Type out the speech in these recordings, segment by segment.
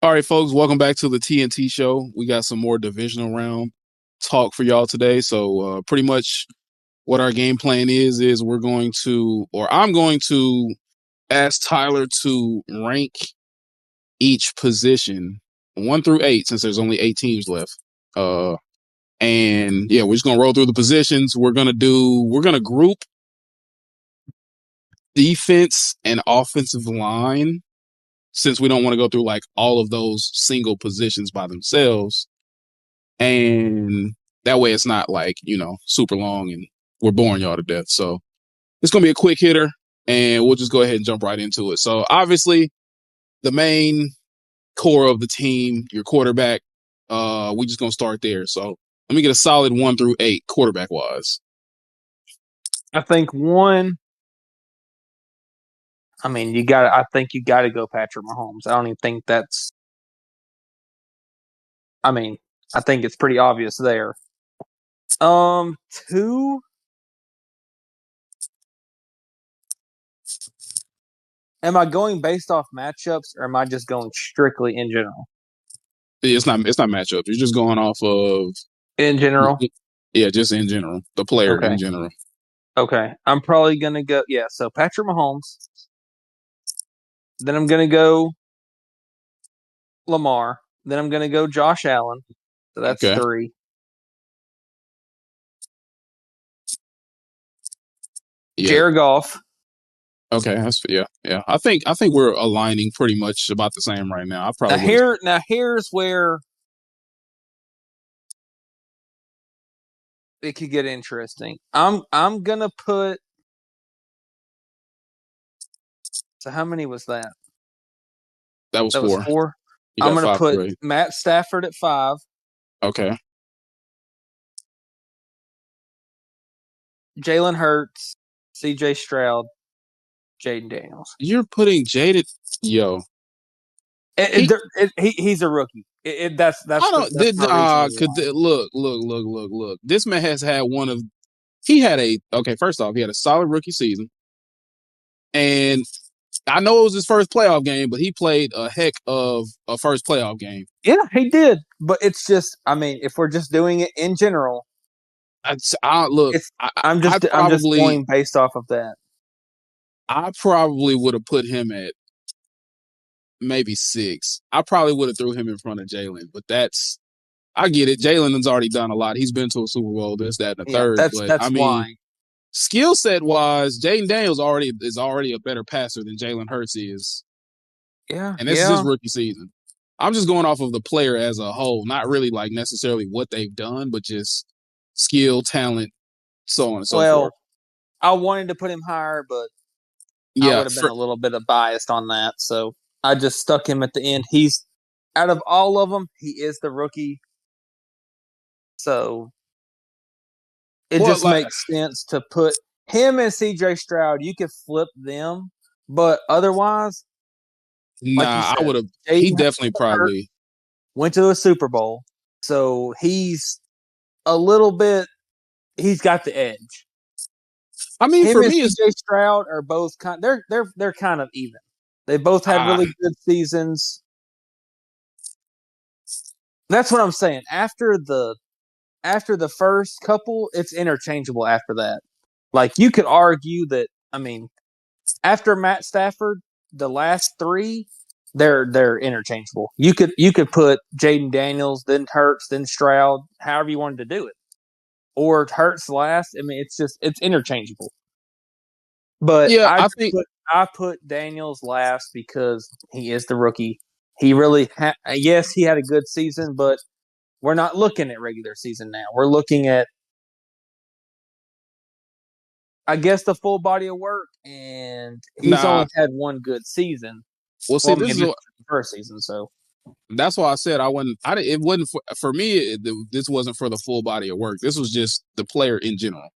All right, folks, welcome back to the TNT show. We got some more divisional round talk for y'all today. So, pretty much what our game plan is we're going to, or I'm going to ask Tyler to rank each position 1 through 8, since there's only 8 teams left. And yeah, we're just gonna roll through the positions. We're gonna group defense and offensive line, since we don't want to go through like all of those single positions by themselves. And that way it's not like, super long and we're boring y'all to death. So it's going to be a quick hitter and we'll just go ahead and jump right into it. So obviously the main core of the team, your quarterback, we just going to start there. So let me get a solid 1 through 8 quarterback wise. I think one. I think you got to go Patrick Mahomes. I don't even think that's. I think it's pretty obvious there. Two. Am I going based off matchups, or am I just going strictly in general? It's not matchup. You're just going off of In general. Yeah, just in general. The player Okay. in general. Okay. I'm probably gonna go. Yeah. So Patrick Mahomes. Then I'm gonna go Lamar. Then I'm gonna go Josh Allen. So that's Okay. 3. Yeah. Jared Goff. Okay, yeah. I think we're aligning pretty much about the same right now. I probably Here's where it could get interesting. I'm gonna put. So how many was that? that was That was 4. 4. You I'm got gonna 5 put right. Matt Stafford at 5. Okay. Jalen Hurts, C.J. Stroud, Jaden Daniels. You're putting Jaded. Yo, He's a rookie. That's I don't. that's my reasoning why. Look. This man has had one of. He had a okay. First off, he had a solid rookie season, and I know it was his first playoff game, but he played a heck of a first playoff game. Yeah, he did. But it's just, if we're just doing it in general, I'm just going based off of that. I probably would have put him at maybe 6. I probably would have threw him in front of Jalen, but I get it. Jalen has already done a lot. He's been to a Super Bowl, this, that, and the third. But That's why. Skill set wise, Jaden Daniels is already a better passer than Jalen Hurts is. Yeah. And this is his rookie season. I'm just going off of the player as a whole, not really like necessarily what they've done, but just skill, talent, so on and so forth. I wanted to put him higher, but yeah, I would have been a little bit biased on that. So I just stuck him at the end. He's, out of all of them, he is the rookie. So it just makes sense to put him and C.J. Stroud. You could flip them, but otherwise, I would have. He definitely probably went to a Super Bowl, so he's a little bit. He's got the edge. For me, C.J. Stroud are both kind. They're kind of even. They both had really good seasons. That's what I'm saying. After the first couple, it's interchangeable after that. Like, you could argue that, after Matt Stafford, the last 3, they're interchangeable. You could put Jaden Daniels, then Hurts, then Stroud, however you wanted to do it. Or Hurts last. It's interchangeable. But yeah, I put Daniels last because he is the rookie. He really yes, he had a good season, but we're not looking at regular season now. We're looking at, I guess, the full body of work, and he's only had one good season. Well, see, this is the first season, so that's why I said it wasn't for me. This wasn't for the full body of work. This was just the player in general.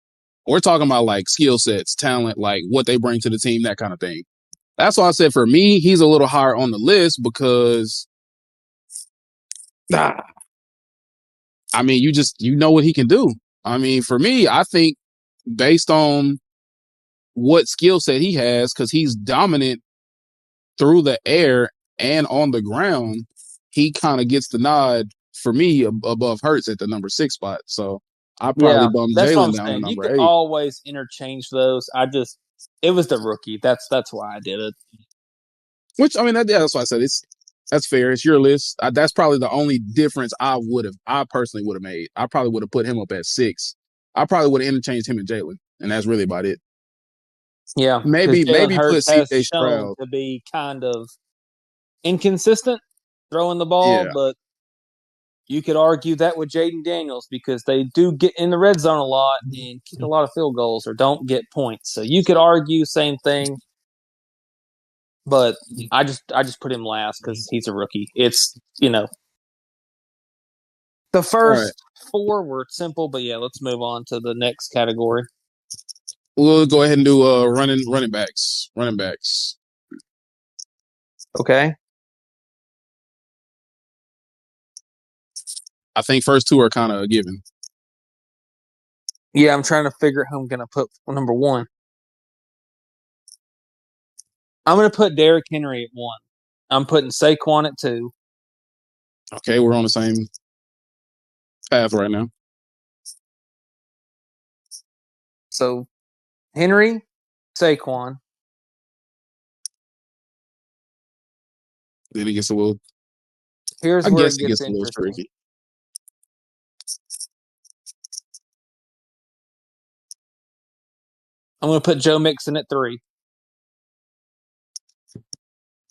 We're talking about like skill sets, talent, like what they bring to the team, that kind of thing. That's why I said for me, he's a little higher on the list because, you know what he can do. For me, I think based on what skill set he has, because he's dominant through the air and on the ground. he kind of gets the nod for me above Hurts at the number 6 spot. So I probably Yeah, bump that's what I'm Jalen down to saying. You number could 8. always interchange those. It was the rookie. That's why I did it. Which I mean, that's why I said that's fair. It's your list. That's probably the only difference I personally would have made. I probably would have put him up at 6. I probably would have interchanged him and Jalen, and that's really about it. Yeah, because Jalen Maybe put Hurts has C.J. shown Stroud. to be kind of inconsistent throwing the ball, Yeah, but you could argue that with Jaden Daniels because they do get in the red zone a lot and kick a lot of field goals or don't get points. So you could argue same thing, but I just put him last because he's a rookie. It's the all right. first four were simple, but yeah, let's move on to the next category. We'll go ahead and do running backs. Running backs. Okay. I think first two are kind of a given. Yeah, I'm trying to figure out who I'm going to put number one. I'm going to put Derrick Henry at one. I'm putting Saquon at two. Okay, we're on the same path right now. So Henry, Saquon. Then it gets a little. Here's I where guess it it gets gets a little interesting. tricky. I'm going to put Joe Mixon at three.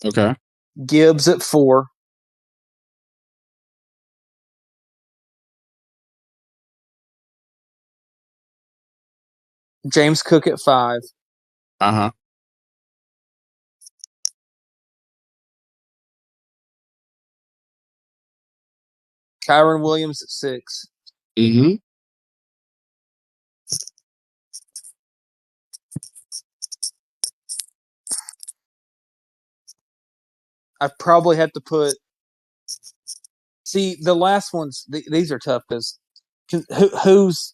Okay. Gibbs at four. James Cook at five. Uh huh. Kyron Williams at six. Mm-hmm. I probably have to put. See, the last ones, these are tough because who's.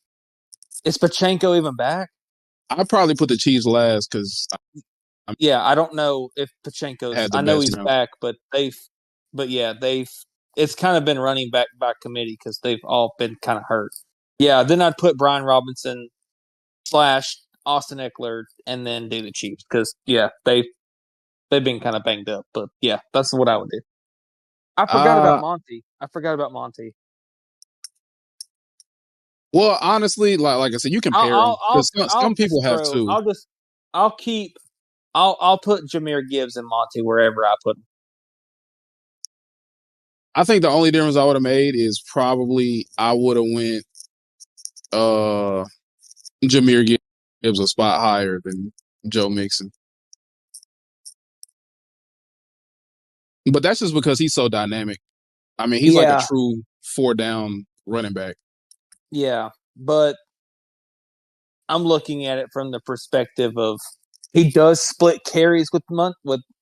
Is Pachenko even back? I probably put the Chiefs last because I Yeah, I don't know if Pachenko's. had the I know best he's round. back, but yeah, they've. It's kind of been running back by committee because they've all been kind of hurt. Yeah, then I'd put Brian Robinson slash Austin Eckler and then do the Chiefs because yeah, they've been kind of banged up. But yeah, that's what I would do. I forgot about Uh, Monty. I forgot about Monty. well, honestly, like I said, you compare them because I'll some people just have throw. two. I'll keep. I'll put Jameer Gibbs and Monty wherever I put them. I think the only difference I would have made is probably I would have went uh Jameer Gibbs a spot higher than Joe Mixon. But that's just because he's so dynamic. I mean, he's like a Yeah, true 4 down running back. yeah, but I'm looking at it from the perspective of he does split carries with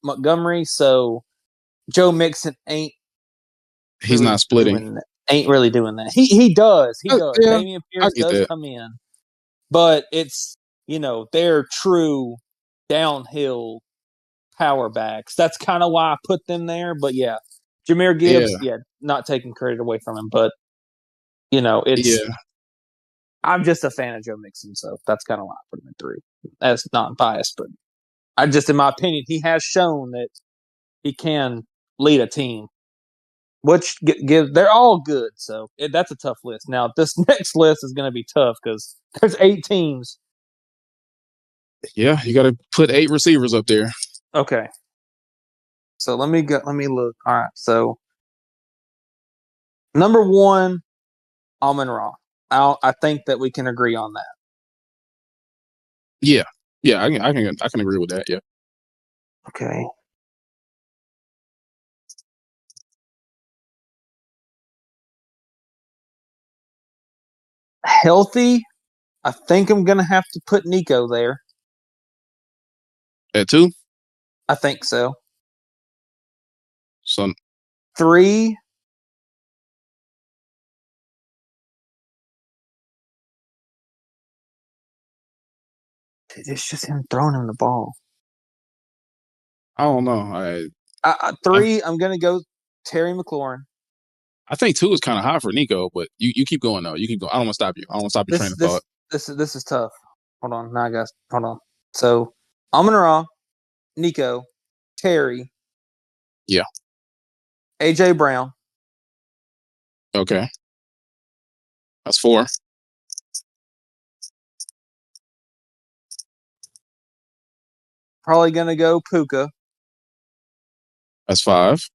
Montgomery, so Joe Mixon He's not splitting. ain't really doing that. He does. He does. Yeah, Damian I Pierce get does that. come in, but it's they're true downhill power backs. That's kind of why I put them there. But yeah, Jameer Gibbs, Yeah, yeah, not taking credit away from him, but it's yeah, I'm just a fan of Joe Mixon, so that's kind of why I put him in three. That's not biased, but I just, in my opinion, he has shown that he can lead a team. Which give they're all good, so that's a tough list. Now this next list is going to be tough because there's 8 teams. yeah. You got to put 8 receivers up there. Okay, so let me go. Let me look. All right, so number one, Amon Ra. I think that we can agree on that. Yeah, yeah. I can agree with that. Yeah. Okay. Healthy, I think I'm going to have to put Nico there. At 2. I think so. So 3, it's just him throwing him the ball. I don't know. I'm 3, I'm going to go. Terry McLaurin. I think 2 is kind of high for Nico, but you keep going though. You keep going. I don't want to stop you. I don't want to stop your train This of this thought. this is tough. Hold on, now guys, hold on. So Amon Ra, Nico, Terry, Yeah. AJ Brown, Okay. That's 4. probably gonna go Puka, That's 5.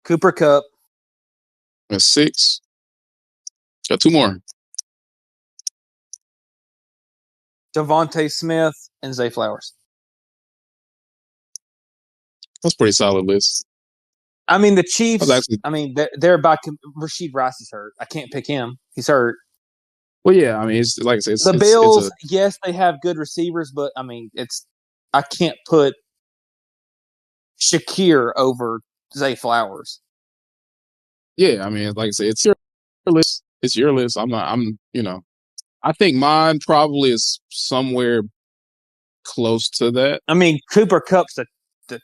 Cooper Cup, That's 6. Got 2 more. Devontae Smith, and Zay Flowers. That's a pretty solid list. I mean, the That's Chiefs. actually I mean, they're about. Rasheed Rice is hurt. I can't pick him. He's hurt. well, yeah. I mean, it's like I said, The it's a Bills, yes, they have good receivers, but I mean, it's I can't put Shakir over Zay Flowers. yeah. I mean, like I said, it's your list. It's your list. I'm not. I'm. I think mine probably is somewhere close to that. I mean, Cooper Cup's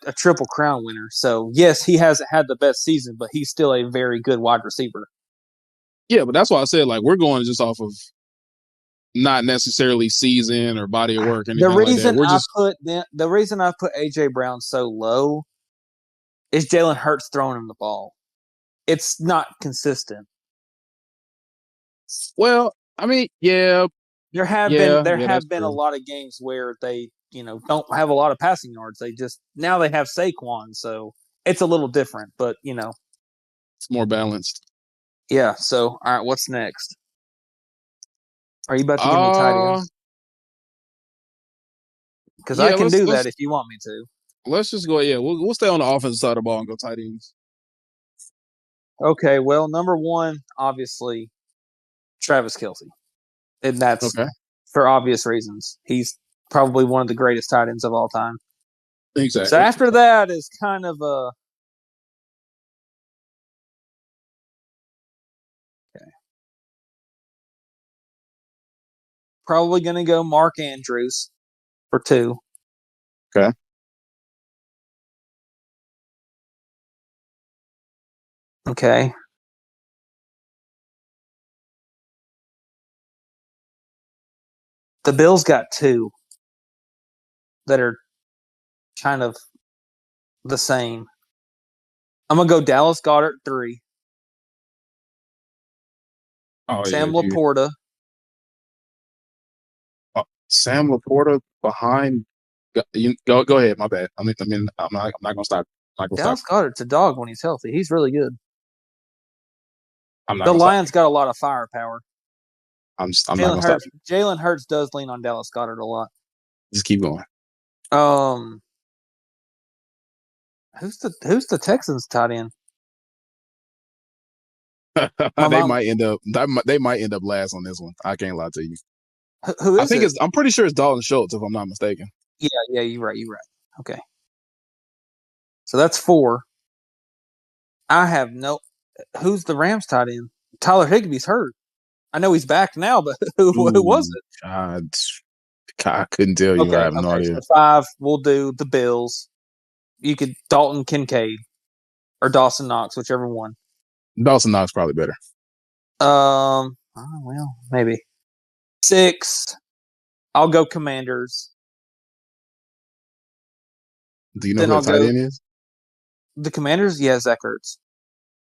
a triple crown winner, so yes, he hasn't had the best season, but he's still a very good wide receiver. Yeah, but that's why I said like we're going just off of not necessarily season or body of work or The anything like that. reason We're I just put the reason I put AJ Brown so low is Jalen Hurts throwing him the ball. It's not consistent. well. I mean, yeah, There yeah. That's have been a true. lot of games where they don't have a lot of passing yards. They just now they have Saquon, so it's a little different. But It's more balanced. yeah. So all right, what's next? Are you about to give me tight Uh ends? Because I yeah. can do that if you want me to. Let's just go. Yeah, we'll stay on the offensive side of the ball and go tight ends. Okay, well, number one, obviously, Travis Kelsey. And that's Okay, for obvious reasons. He's probably one of the greatest tight ends of all time. So exactly. after that is kind of a okay, probably going to go Mark Andrews for two. Okay. Okay. The Bills got two that are kind of the same. I'm going to go Dallas Goddard three, Oh yeah, Sam you. Laporta, Sam Laporta behind. You go ahead. My bad. I'm not gonna stop. I'm not gonna stop. Dallas Goddard's a dog when he's healthy. He's really good. I'm not The gonna stop you. Lions got a lot of firepower. I'm not gonna stop you. Jalen Hurts does lean on Dallas Goddard a lot. Just keep going. Um, who's the Texans tight end? My they mom. might end up. They might end up last on this one. I can't lie to you. Who I is think it? it's. I'm pretty sure it's Dalton Schultz if I'm not mistaken. Yeah, yeah, you're right. You're right. Okay, so that's four. I have no. Who's the Rams tight end? Tyler Higbee's hurt. I know he's back now, but who was Ooh, it? God, I couldn't tell you. I Okay, have no okay. idea. So five, we'll do the Bills. You could Dalton Kincaid or Dawson Knox, whichever one. Dawson Knox probably better. Oh, well, maybe six. I'll go Commanders. Do you know Then who I'll that tight go end is? the Commanders. Yeah, Zach Ertz.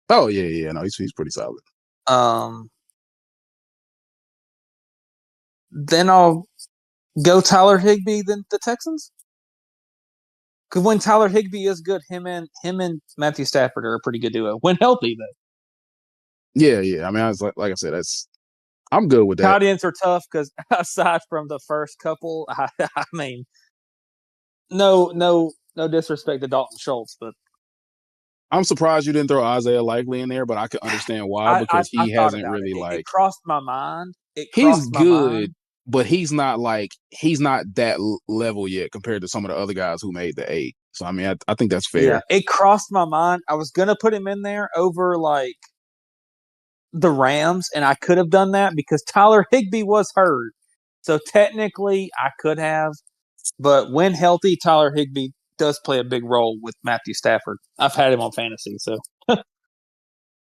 Oh yeah. No, he's pretty solid. Um, then I'll go Tyler Higbee. Then the Texans. Because when Tyler Higbee is good, him and Matthew Stafford are a pretty good duo when healthy. Though Yeah. I mean, I was like I said, I'm good with that. tight ends are tough because aside from the first couple, I mean, no disrespect to Dalton Schultz, but I'm surprised you didn't throw Isaiah Likely in there, but I could understand why because I he thought hasn't about really it. It like crossed my mind. It he's crossed my mind. good, but he's not that level yet compared to some of the other guys who made the 8. So I mean, I think that's Yeah, fair. it crossed my mind. I was gonna put him in there over like the Rams, and I could have done that because Tyler Higbee was hurt. So technically, I could have, but when healthy, Tyler Higbee does play a big role with Matthew Stafford. I've had him on fantasy, so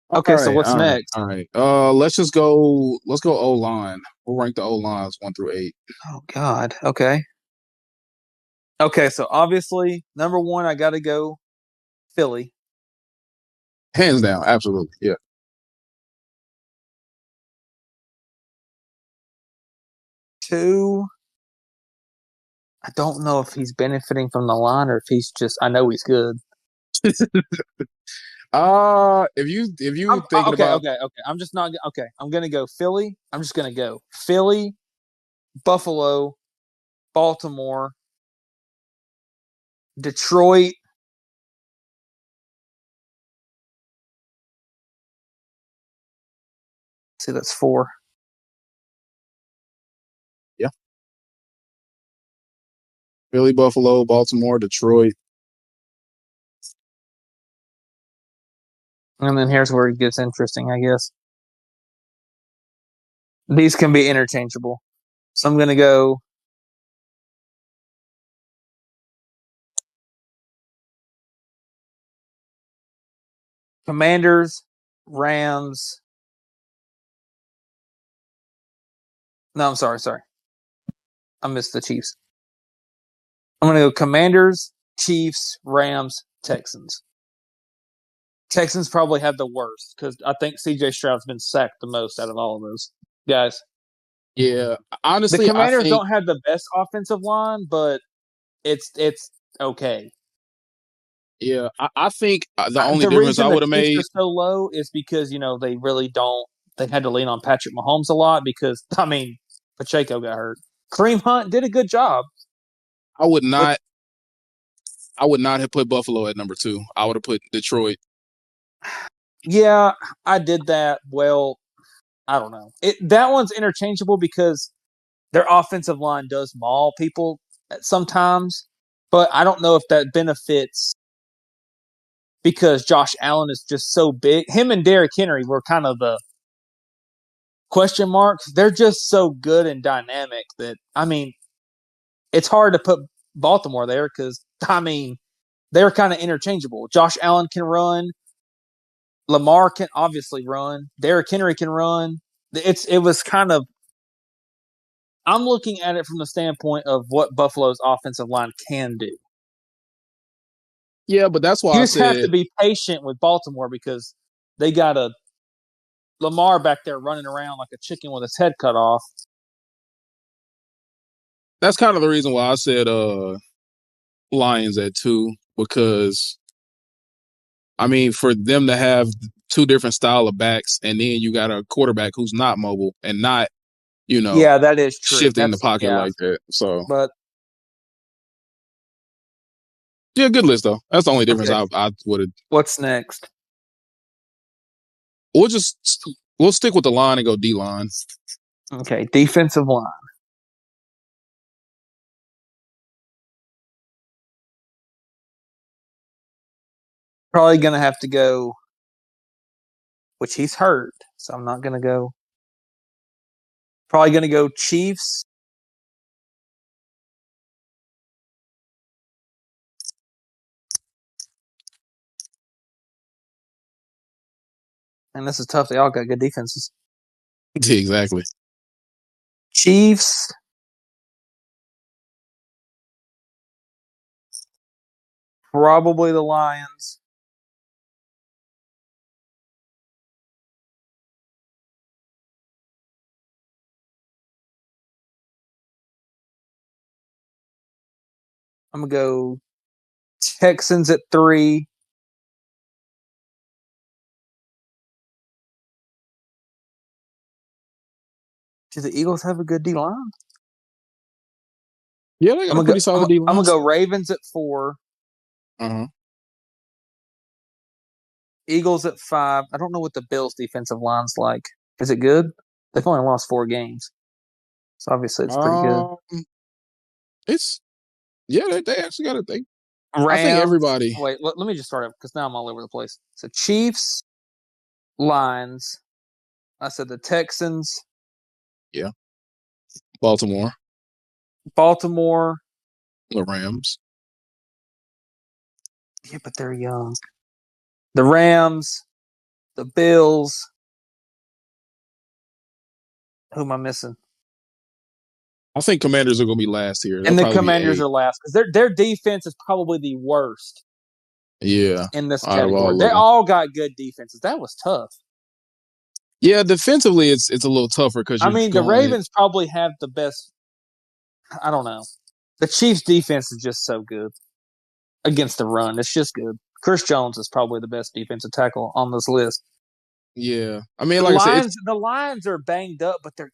All okay. So right, what's all right, next? all right. Let's just go. Let's go O line. We'll rank the O lines 1 through 8. Oh God. Okay. Okay. So obviously, number one, I got to go Philly. Hands down, absolutely. Yeah. 2, I don't know if he's benefiting from the line or if he's just. I know he's good. If you thinking Okay. about Okay. Okay. I'm just not. Okay. I'm gonna go Philly. I'm just gonna go Philly, Buffalo, Baltimore, Detroit. See, that's 4. yeah, Philly, Buffalo, Baltimore, Detroit. And then here's where it gets interesting, I guess. These can be interchangeable. So I'm gonna go Commanders, Rams. No, I'm sorry, sorry. I missed the Chiefs. I'm gonna go Commanders, Chiefs, Rams, Texans. Texans probably have the worst because I think CJ Stroud's been sacked the most out of all of those guys. Yeah, The honestly, I Commanders think don't have the best offensive line, but it's okay. yeah, I think the only The difference I reason the would have Chiefs made. are so low is because they really don't. They had to lean on Patrick Mahomes a lot because Pacheco got hurt. Kareem Hunt did a good job, I would but not. I would not have put Buffalo at number 2. I would have put Detroit. yeah, I did that. Well, I don't know. That one's interchangeable because their offensive line does maul people sometimes, but I don't know if that benefits because Josh Allen is just so big. Him and Derrick Henry were kind of the question marks. They're just so good and dynamic that it's hard to put Baltimore there because they're kind of interchangeable. Josh Allen can run, Lamar can obviously run, Derrick Henry can run. It was kind of I'm looking at it from the standpoint of what Buffalo's offensive line can do. Yeah, but that's why You I just have to said be patient with Baltimore because they got a Lamar back there running around like a chicken with its head cut off. that's kind of the reason why I said Lions at 2 because I mean for them to have two different style of backs and then you got a quarterback who's not mobile and not you know Yeah, that is true. shifting the pocket Yeah, like that. So but yeah, good list though. That's the only difference okay. I would have. What's next? We'll just we'll stick with the line and go D line. Okay, defensive line. Probably gonna have to go, which he's hurt, so I'm not gonna go. Probably gonna go Chiefs. And this is tough. They all got good defenses. Exactly. Chiefs, probably the Lions. I'm gonna go Texans at 3. Do the Eagles have a good D line? Yeah, they got I'm a gonna go. pretty I'm, solid D I'm line. gonna go Ravens at 4. Uh-huh. Eagles at 5. I don't know what the Bills' defensive line's like. Is it good? They've only lost 4 games, so obviously it's pretty good. Um, it's yeah, they actually got a thing. I think Rams. everybody. Wait, let me just start up because now I'm all over the place. So Chiefs, Lions, I said the Texans, Yeah. Baltimore, Baltimore. the Rams. Yeah, but they're young. The Rams, the Bills. Who am I missing? I think Commanders are going to be last here. They'll And the probably be Commanders 8. are last because their defense is probably the worst Yeah, in this out of category. all They of them. all got good defenses. That was tough. Yeah, defensively, it's a little tougher because I you're mean, the going. Ravens probably have the best. I don't know. The Chiefs' defense is just so good against the run. It's just good. Chris Jones is probably the best defensive tackle on this list. Yeah, I mean, like I said, The Lions are banged up, but their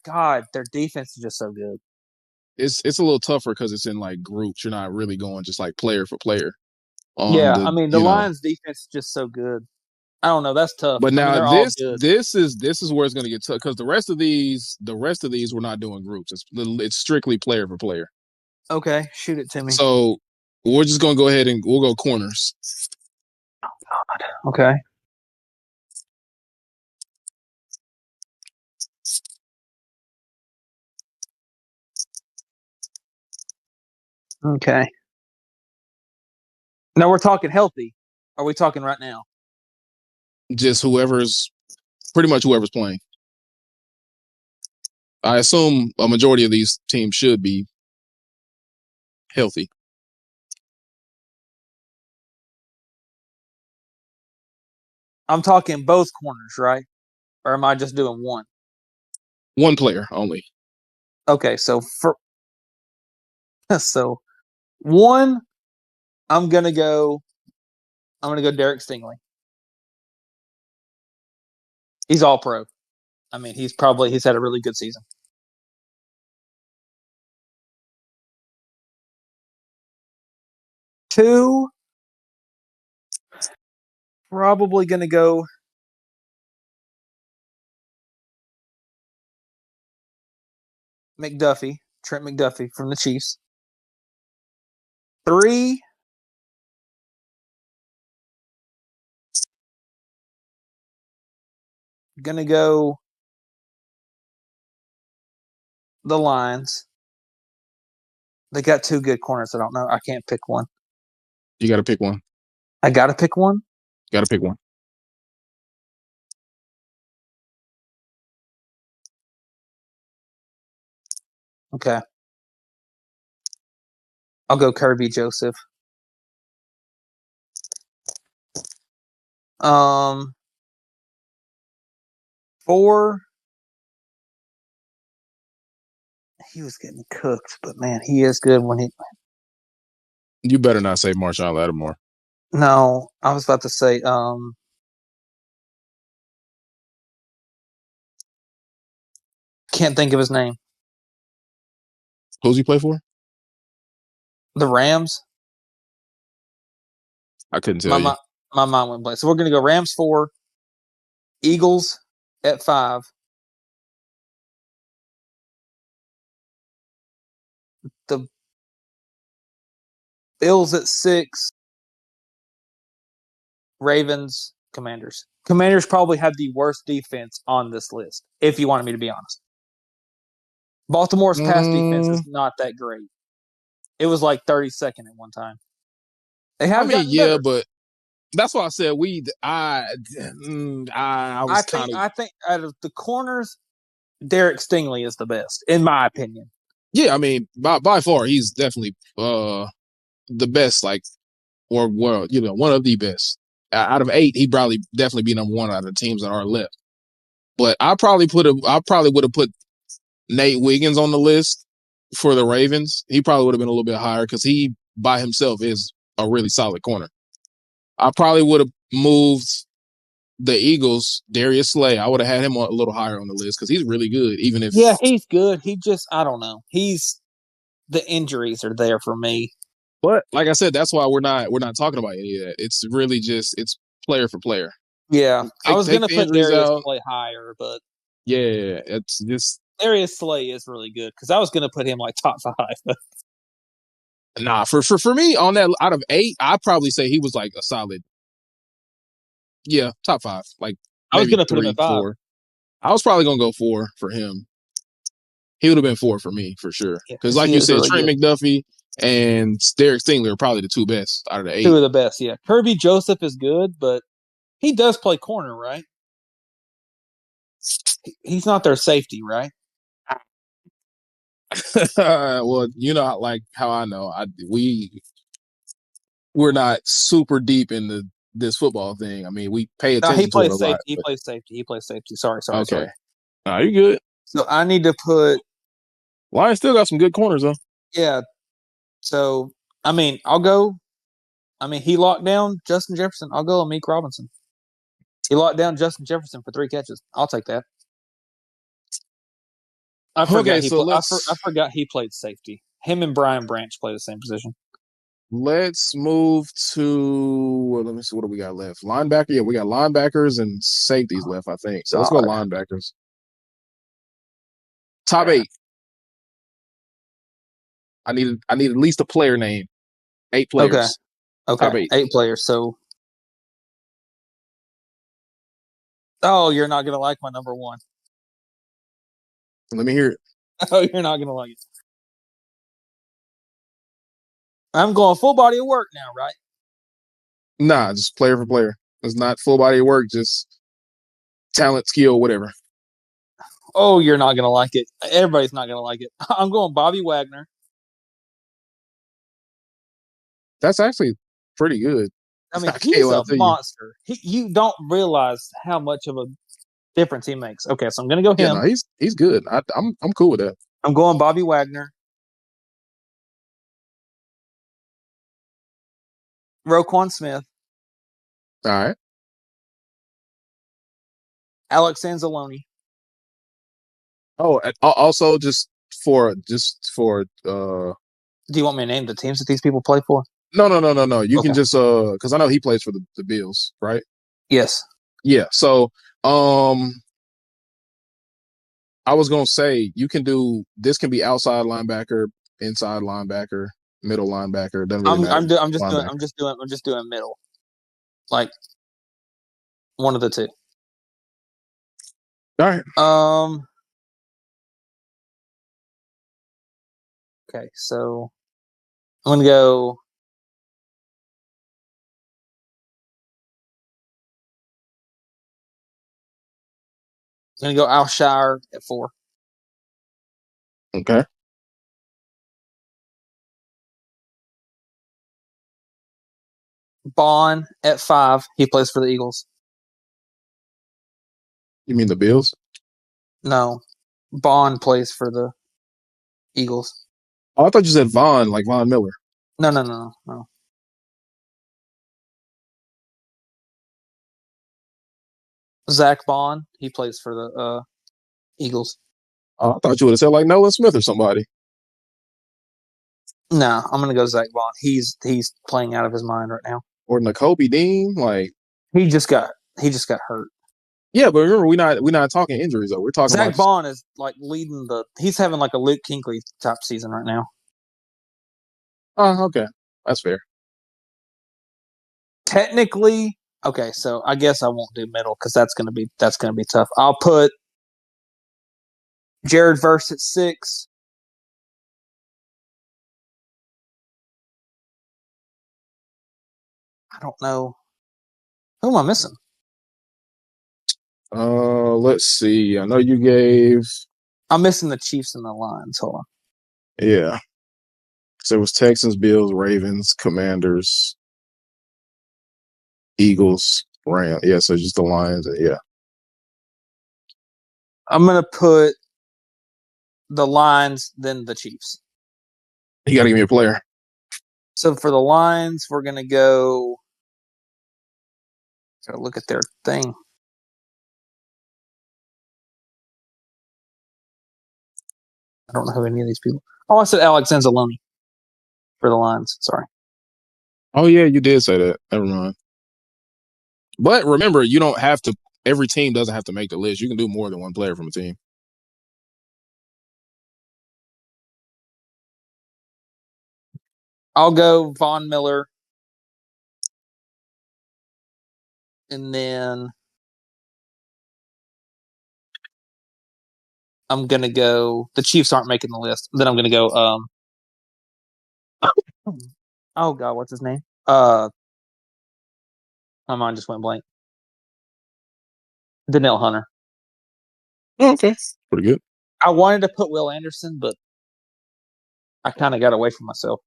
defense is just so good. it's a little tougher because it's in like groups. You're not really going just like player for player on Yeah, the I mean the Lions' defense is just so good. I don't know. That's tough. But I mean now they're all this good. this is this is where it's going to get tough because the rest of these we're not doing groups. It's strictly player for player. Okay, shoot it to me. So we're just going to go ahead and we'll go corners. Okay. Okay. Now we're talking healthy. Are we talking right now? Just pretty much whoever's playing. I assume a majority of these teams should be healthy. I'm talking both corners, right? Or am I just doing one? One player only. Okay, so for so one, I'm gonna go. I'm gonna go Derek Stingley. He's all pro. I mean, he's had a really good season. Two, probably gonna go McDuffie, Trent McDuffie from the Chiefs. Three, gonna go the Lions. They got two good corners. I don't know. I can't pick one. You got to pick one. I gotta pick one. Got to pick one. Okay. I'll go Kirby Joseph. Um, four. He was getting cooked, but man, he is good when he. You better not say Marshawn Lattimore. No, I was about to say. Can't think of his name. Who's he play for? The Rams. I couldn't My tell you. my, my mind went blank. So we're gonna go Rams 4, Eagles at 5, the Bills at 6, Ravens, Commanders. Commanders probably have the worst defense on this list, if you wanted me to be honest. Baltimore's pass defense Mm, is not that great. It was like 32nd at one time. They I have mean, gotten yeah, better. but that's why I said I I was think kind of I think out of the corners, Derek Stingley is the best, in my opinion. yeah. I mean, by far, he's definitely the best. Like or well, one of the best out of 8. He'd probably definitely be number one out of the teams that are left. But I probably would have put Nate Wiggins on the list for the Ravens. He probably would have been a little bit higher because he by himself is a really solid corner. I probably would have moved the Eagles, Darius Slay. I would have had him a little higher on the list because he's really good. Even if, Yeah, he's good. He just I don't know. The injuries are there for me. but like I said, that's why we're not talking about any of that. It's really just it's player for player. Yeah, I Take was take gonna the put injuries Darius out. Slay higher, but Yeah, it's just Darius Slay is really good because I was gonna put him like top 5. nah. For me on that out of 8, I'd probably say he was like a solid. Yeah, top 5, like I was maybe gonna put him at 3, 5. 4. I was probably gonna go 4 for him. He would have been 4 for me for sure. Yeah, Because because like he you is said, really Trent good. McDuffie and Derek Stingler are probably the two best out of the Two eight. of the best. Yeah, Kirby Joseph is good, but he does play corner, right? He's not their safety, right? Well, you know, like how I know, we're not super deep in this football thing. I mean, we pay No, he attention to it a plays lot. safety. He But plays safety. He plays safety. Sorry, sorry, okay, sorry. are you good? So I need to put Lions still got some good corners though. yeah. So I mean, I'll go. I mean, he locked down Justin Jefferson. I'll go Amik Robinson. He locked down Justin Jefferson for 3 catches. I'll take that. I forgot Okay, he so I forgot he played safety. Him and Brian Branch play the same position. let's move to well, let me see what do we got left. Linebacker, yeah, we got linebackers and safeties left, I think. So let's go God. linebackers. Top eight. I need at least a player name. Eight Okay. players. Okay. Top eight. 8 players. So oh, you're not gonna like my number one. Let me hear it. Oh, you're not gonna like it. I'm going full body of work now, right? Nah, just player for player. It's not full body of work, just talent, skill, whatever. Oh, you're not gonna like it. Everybody's not gonna like it. I'm going Bobby Wagner. That's actually pretty good. I mean, I can't he's lie a to you. monster. You don't realize how much of a difference he makes. Okay, so I'm gonna go Yeah, him. no, he's good. I'm cool with that. I'm going Bobby Wagner. Roquan Smith. All right. Alex Anzalone. Oh, and also just for Do you want me to name the teams that these people play for? no. You can Okay. just because I know he plays for the Bills, right? Yes. Yeah. So um I was gonna say you can do this can be outside linebacker, inside linebacker, middle linebacker. Doesn't really matter. Linebacker. I'm just doing middle. Like one of the two. All right. Um. Okay, so I'm gonna go. I'm gonna go Alshire at 4. Okay. Bond at 5. He plays for the Eagles. You mean the Bills? No, Bond plays for the Eagles. Oh, I thought you said Vaughn, like Von Miller. No, no, no, no, no. Zach Bond. He plays for the Eagles. Oh, I thought you would have said like Nolan Smith or somebody. No, I'm gonna go Zach Bond. He's playing out of his mind right now. Or N'Kobe Dean. Like, He just got he just got hurt. yeah, but remember we're not talking injuries though. We're talking about Zach just Bond is like leading the. He's having like a Luke Kuechly type season right now. oh, okay. That's fair. Technically, okay, so I guess I won't do middle because that's gonna be tough. I'll put Jared Verse at 6. I don't know who am I missing. Let's see. I know you gave I'm missing the Chiefs and the Lions. Hold on. yeah. So it was Texans, Bills, Ravens, Commanders, Eagles, Rams. Yeah, so just the Lions. Yeah. I'm gonna put the Lions, then the Chiefs. You gotta give me a player. So for the Lions, we're gonna go. Gotta look at their thing. I don't know who any of these people. Oh, I said Alex Anzalone for the Lions. Sorry. Oh yeah, you did say that. Never mind. But remember, you don't have to every team doesn't have to make the list. You can do more than one player from a team. I'll go Von Miller, and then I'm gonna go. The Chiefs aren't making the list. Then I'm gonna go. Oh God, what's his name? My mind just went blank. Danielle Hunter. Oh, okay, pretty good. I wanted to put Will Anderson, but I kind of got away from myself.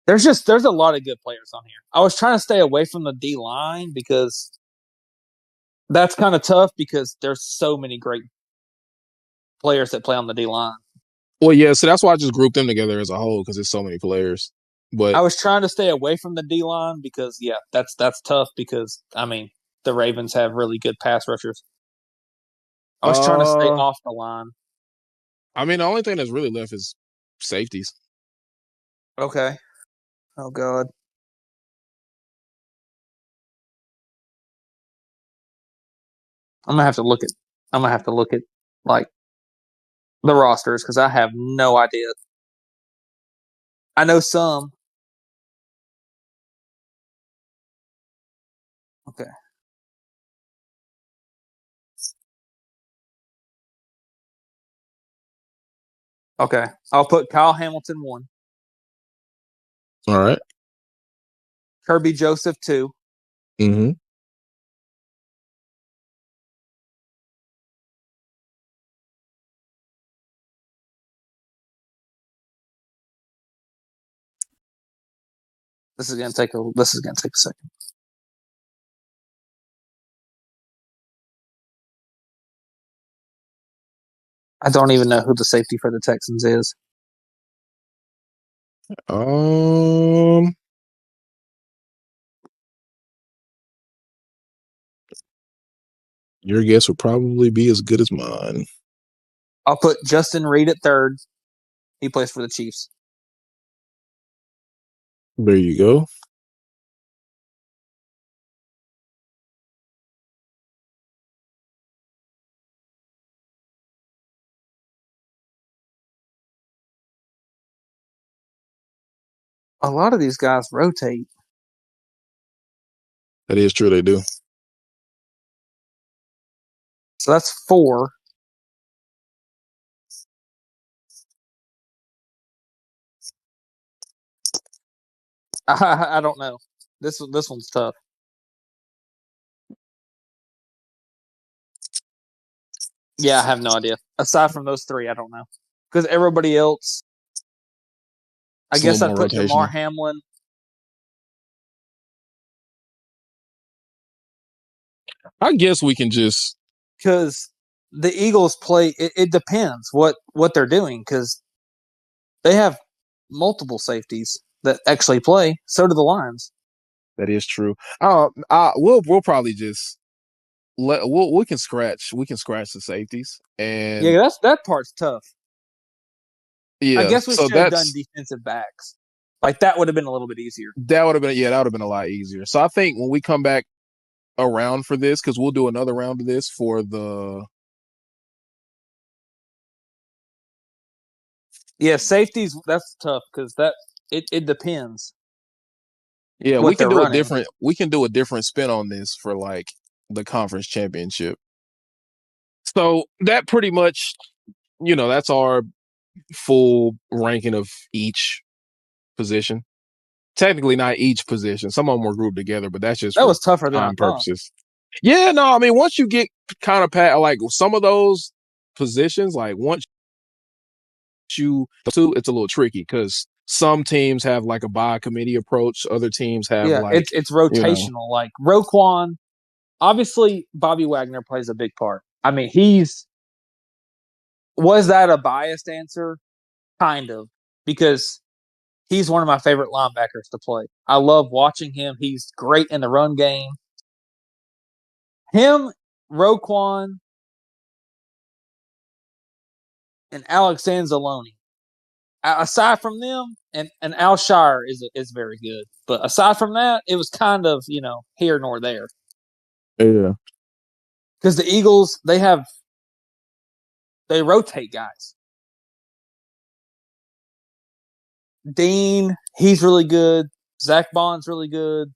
There's a lot of good players on here. I was trying to stay away from the D line because that's kind of tough because there's so many great players that play on the D line. Well, yeah, so that's why I just grouped them together as a whole because there's so many players. But I was trying to stay away from the D line because yeah, that's tough because I mean the Ravens have really good pass rushers. I was trying to stay uh, off the line. I mean, the only thing that's really left is safeties. Okay. Oh God. I'm gonna have to look at. I'm gonna have to look at like the rosters because I have no idea. I know some. Okay. Okay. I'll put Kyle Hamilton one, All right. Kirby Joseph two, Mm-hmm. This is gonna take a second. I don't even know who the safety for the Texans is. Um, your guess would probably be as good as mine. I'll put Justin Reed at third. He plays for the Chiefs. There you go. A lot of these guys rotate. That is true. They do. So that's four. I don't know. This one's tough. Yeah, I have no idea. Aside from those three, I don't know. Because everybody else, I It's a little guess I'd more put Damar rotational. Hamlin. I guess we can just. Because the Eagles play. It depends what they're doing. Because they have multiple safeties that actually play. So do the Lions. That is true. We'll probably just we can scratch the safeties and Yeah, that part's tough. I yeah. guess we So should have done that's defensive backs. Like that would have been a little bit easier. that would have been yeah that would have been a lot easier. So I think when we come back around for this because we'll do another round of this for the Yeah, safeties that's tough because it depends yeah what they're running. we can do a different spin on this for like the conference championship. So that pretty much that's our full ranking of each position. Technically not each position. Some of them were grouped together, but that's just That for was tougher than I time thought. purposes. Yeah, no, I mean once you get kind of pat like some of those positions, like once you two, it's a little tricky because some teams have like a by committee approach, other teams have Yeah, like it's you know, rotational. Like Roquan, obviously Bobby Wagner plays a big part. I mean, he's was that a biased answer? Kind of, because he's one of my favorite linebackers to play. I love watching him. He's great in the run game. Him, Roquan, and Alex Anzalone. Aside from them, and Al Shire is very good. But aside from that, it was kind of here nor there yeah. because the Eagles they rotate guys. Dean, he's really good. Zach Bond's really good.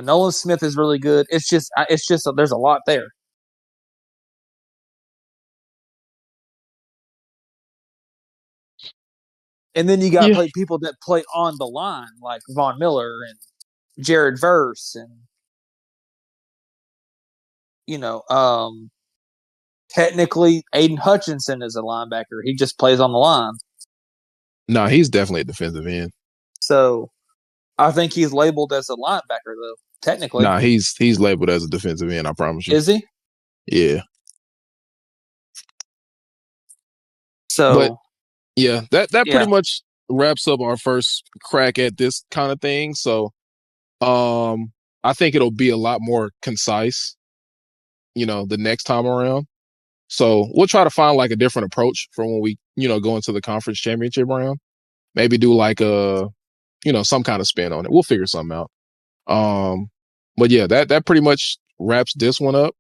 Nolan Smith is really good. It's just there's a lot there. And then you got Yeah. play people that play on the line, like Von Miller and Jared Verse, and you know, technically Aiden Hutchinson is a linebacker. He just plays on the line. No, he's definitely a defensive end. So I think he's labeled as a linebacker, though. Technically, Nah, he's labeled as a defensive end. I promise you. is he? Yeah, but So yeah, that pretty yeah. much wraps up our first crack at this kind of thing. So, I think it'll be a lot more concise, the next time around. So we'll try to find like a different approach for when we, go into the conference championship round. Maybe do like some kind of spin on it. We'll figure something out. Um, but yeah, that pretty much wraps this one up.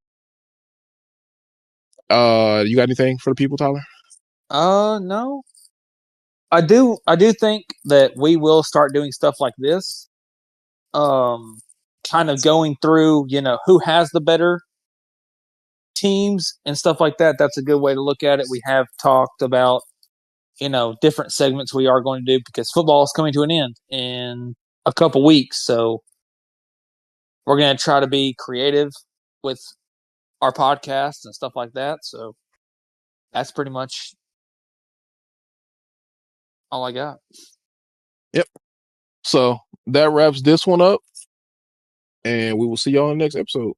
You got anything for the people, Tyler? No. I do think that we will start doing stuff like this. Um, kind of going through, who has the better teams and stuff like that. That's a good way to look at it. We have talked about, different segments we are going to do because football is coming to an end in a couple weeks. So we're going to try to be creative with our podcast and stuff like that. So that's pretty much all I got. Yep. So that wraps this one up, and we will see y'all in the next episode.